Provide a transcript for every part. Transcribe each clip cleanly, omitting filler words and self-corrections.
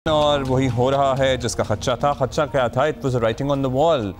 और वही हो रहा है जिसका खदशा था। खदशा क्या था? It was writing on the wall.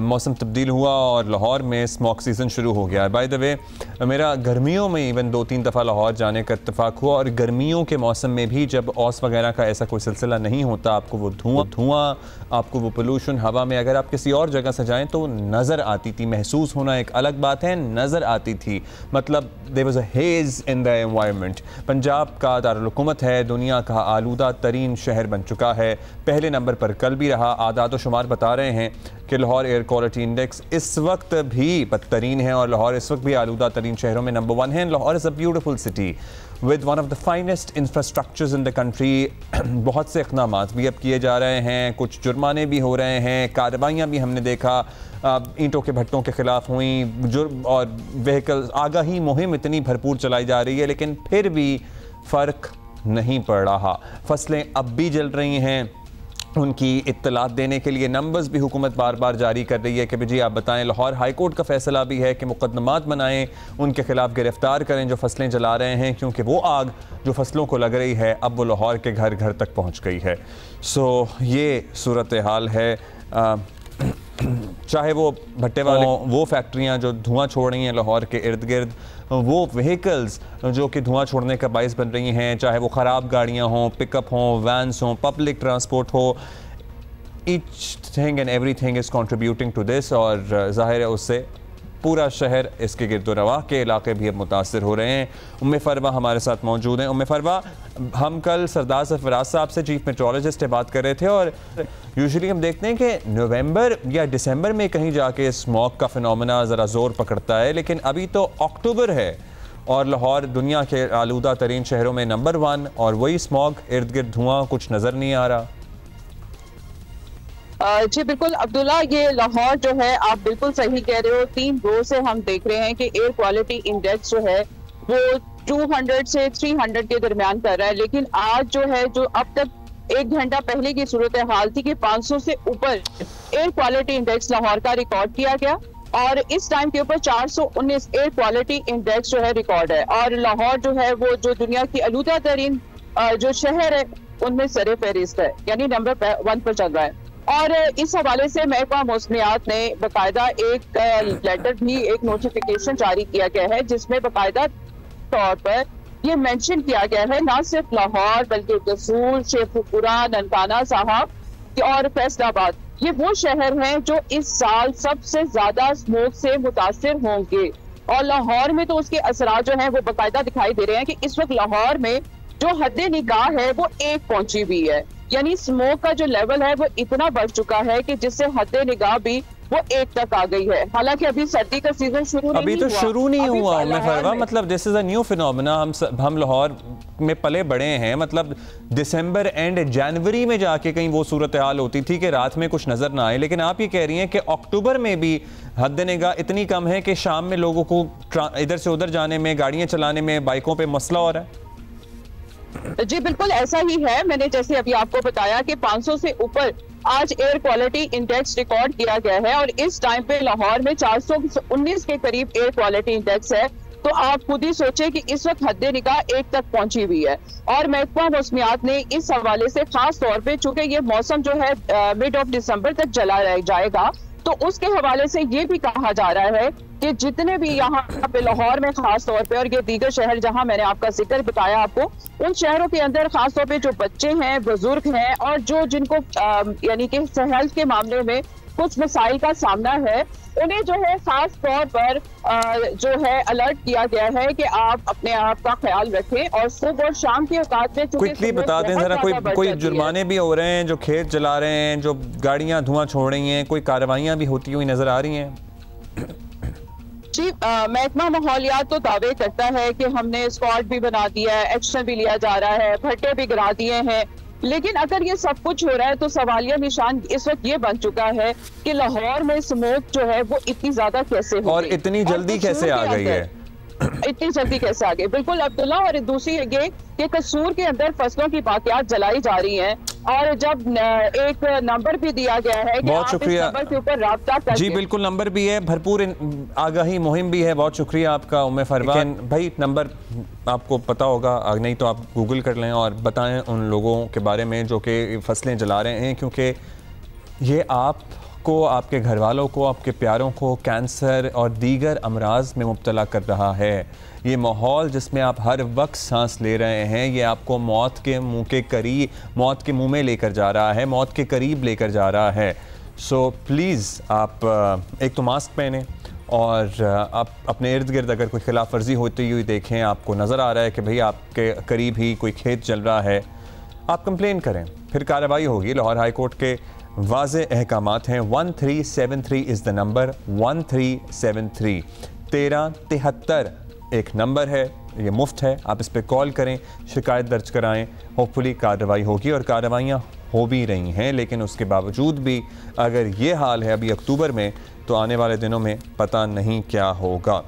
मौसम तब्दील हुआ और लाहौर में स्मॉक सीज़न शुरू हो गया। बाय द वे, मेरा गर्मियों में इवन 2-3 दफ़ा लाहौर जाने का इत्तेफाक हुआ और गर्मियों के मौसम में भी जब औस वगैरह का ऐसा कोई सिलसिला नहीं होता, आपको वो धुआं आपको वो पोल्यूशन हवा में अगर आप किसी और जगह से जाएँ तो नज़र आती थी। महसूस होना एक अलग बात है, नज़र आती थी, मतलब there was a haze in the environment. Punjab का दारुल हुकूमत है, दुनिया का आलूदा तरीन शहर बन चुका है। पहले नंबर पर कल भी रहा। आदाद व शुमार बता रहे हैं कि लाहौर एयर क्वालिटी इंडेक्स इस वक्त भी बदतरीन है और लाहौर इस वक्त भी आलूदा तरीन शहरों में नंबर 1 है। Lahore is a beautiful city with one of the finest infrastructures in the country. बहुत से इक़दामात भी अब किए जा रहे हैं, कुछ जुर्माने भी हो रहे हैं, कार्रवाइयाँ भी हमने देखा ईंटों के भट्टों के ख़िलाफ़ हुई और व्हीकल्स आगाही मुहिम इतनी भरपूर चलाई जा रही है, लेकिन फिर भी फ़र्क नहीं पड़ रहा। फसलें अब भी जल रही हैं, उनकी इत्तलात देने के लिए नंबर्स भी हुकूमत बार बार जारी कर रही है कि जी आप बताएं। लाहौर हाई कोर्ट का फैसला भी है कि मुकदमात बनाएं, उनके खिलाफ गिरफ्तार करें जो फसलें जला रहे हैं, क्योंकि वो आग जो फसलों को लग रही है अब वो लाहौर के घर घर तक पहुंच गई है। सो ये सूरत हाल है। चाहे वो भट्टे वाले, वो फैक्ट्रियाँ जो धुआं छोड़ रही हैं लाहौर के इर्द गिर्द, वो व्हीकल्स जो कि धुआं छोड़ने का बाइस बन रही हैं, चाहे वो ख़राब गाड़ियाँ हों, पिकअप हों, वैन्स हों, पब्लिक ट्रांसपोर्ट हो, each thing and every thing is contributing to this. और ज़ाहिर है उससे पूरा शहर, इसके गिरदोरवा के इलाके भी अब मुतासर हो रहे हैं। उम्मे फरवा हमारे साथ मौजूद हैं। उम्मे फरवा, हम कल सरदार सरफराज साहब से, चीफ मेट्रोलॉजिस्ट से बात कर रहे थे और यूजुअली हम देखते हैं कि नवंबर या दिसंबर में कहीं जाके स्मॉग का फिनोमेना ज़रा ज़ोर पकड़ता है, लेकिन अभी तो अक्टूबर है और लाहौर दुनिया के आलूदा तरीन शहरों में नंबर 1 और वही स्मॉग, इर्द गिर्द धुआं, कुछ नज़र नहीं आ रहा। जी बिल्कुल अब्दुल्ला, ये लाहौर जो है, आप बिल्कुल सही कह रहे हो। 3 रोज से हम देख रहे हैं कि एयर क्वालिटी इंडेक्स जो है वो 200 से 300 के दरमियान कर रहा है, लेकिन आज जो है, जो अब तक 1 घंटा पहले की सूरत हाल थी कि 500 से ऊपर एयर क्वालिटी इंडेक्स लाहौर का रिकॉर्ड किया गया और इस टाइम के ऊपर 419 एयर क्वालिटी इंडेक्स जो है रिकॉर्ड है। और लाहौर जो है वो जो दुनिया की आलूदा तरीन जो शहर है उनमें सरे फहरिस्त है, यानी नंबर 1 पर चल रहा है। और इस हवाले से महकमा मौसमियात ने बाकायदा एक लेटर भी, एक नोटिफिकेशन जारी किया गया है जिसमें बाकायदा तौर पर ये मेंशन किया गया है, ना सिर्फ लाहौर बल्कि कसूर, शेखुपुरा, ननकाना साहब और फैसलाबाद, ये वो शहर हैं जो इस साल सबसे ज्यादा स्मोक से मुतासिर होंगे। और लाहौर में तो उसके असरात जो हैं वो बाकायदा दिखाई दे रहे हैं कि इस वक्त लाहौर में जो हद निगाह है वो 1 पहुंची हुई है, यानी स्मोक का जो लेवल है वो इतना बढ़ चुका है कि जिससे हद निगाह भी वो 1 तक आ गई है। हालांकि अभी सर्दी का सीजन अभी तो शुरू नहीं हुआ। मैं फरवा, मतलब this is a new phenomena. हम लाहौर में पले बड़े हैं, मतलब दिसंबर एंड जनवरी में जाके कहीं वो सूरत हाल होती थी कि रात में कुछ नजर ना आए, लेकिन आप ये कह रही हैं कि अक्टूबर में भी हद निगाह इतनी कम है कि शाम में लोगों को इधर से उधर जाने में, गाड़ियां चलाने में, बाइकों पे मसला हो रहा है। जी बिल्कुल ऐसा ही है। मैंने जैसे अभी आपको बताया कि 500 से ऊपर आज एयर क्वालिटी इंडेक्स रिकॉर्ड किया गया है और इस टाइम पे लाहौर में 419 के करीब एयर क्वालिटी इंडेक्स है। तो आप खुद ही सोचें कि इस वक्त हद निगाह 1 तक पहुंची हुई है। और महकमा मौसमियात ने इस हवाले से खास तौर पे, चूंकि ये मौसम जो है मिड ऑफ दिसंबर तक चला जाएगा, तो उसके हवाले से ये भी कहा जा रहा है कि जितने भी यहाँ पे लाहौर में खास तौर पे और ये दीगर शहर जहाँ मैंने आपका जिक्र बताया आपको, उन शहरों के अंदर खास तौर पे जो बच्चे हैं, बुजुर्ग हैं और जो जिनको यानी कि हेल्थ के मामले में कुछ मसाइल का सामना है, उन्हें जो है खास तौर पर जो है अलर्ट किया गया है कि आप अपने आप का ख्याल रखें और सुबह और शाम के औकात में क्विकली बता दें जरा, कोई जुर्माने भी हो रहे हैं जो खेत जला रहे हैं, जो गाड़ियां धुआं छोड़ रही हैं, कोई कार्रवाइयां भी होती हुई नजर आ रही हैं? जी महकमा माहौलियात तो दावे करता है कि हमने स्क्वाड भी बना दिया है, एक्शन भी लिया जा रहा है, भट्टे भी गिरा दिए हैं, लेकिन अगर ये सब कुछ हो रहा है तो सवालिया निशान इस वक्त ये बन चुका है कि लाहौर में स्मोक जो है वो इतनी ज्यादा कैसे हो और इतनी जल्दी कैसे आ गई है, इतनी जल्दी कैसे आ गई। बिल्कुल अब्दुल्ला, और दूसरी ये कि कसूर के अंदर फसलों की बाकियात जलाई जा रही हैं और जब एक नंबर भी दिया गया है कि बहुत आप शुक्रिया। इस नंबर के ऊपर राब्ता करें। जी बिल्कुल, नंबर भी है, भरपूर आगाही मुहिम भी है। बहुत शुक्रिया आपका उम्मे फरवान भाई। नंबर आपको पता होगा, नहीं तो आप गूगल कर लें और बताएं उन लोगों के बारे में जो कि फसलें जला रहे हैं, क्योंकि ये आपको, आपके घर वालों को, आपके प्यारों को कैंसर और दीगर अमराज में मुब्तला कर रहा है। ये माहौल जिसमें आप हर वक्त सांस ले रहे हैं, ये आपको मौत के मुंह के करीब, मौत के मुंह में लेकर जा रहा है, मौत के करीब लेकर जा रहा है। सो प्लीज़ आप एक तो मास्क पहने और आप अपने इर्द गिर्द अगर कोई खिलाफ वर्जी होती हुई देखें, आपको नज़र आ रहा है कि भाई आपके करीब ही कोई खेत जल रहा है, आप कंप्लेन करें, फिर कार्रवाई होगी। लाहौर हाई कोर्ट के वाज़े अहकामात हैं। 1373 इज़ द नंबर, 1373 1373 एक नंबर है, ये मुफ्त है, आप इस पर कॉल करें, शिकायत दर्ज कराएं, होपफुली कार्रवाई होगी और कार्रवाइयाँ हो भी रही हैं। लेकिन उसके बावजूद भी अगर ये हाल है अभी अक्टूबर में, तो आने वाले दिनों में पता नहीं क्या होगा।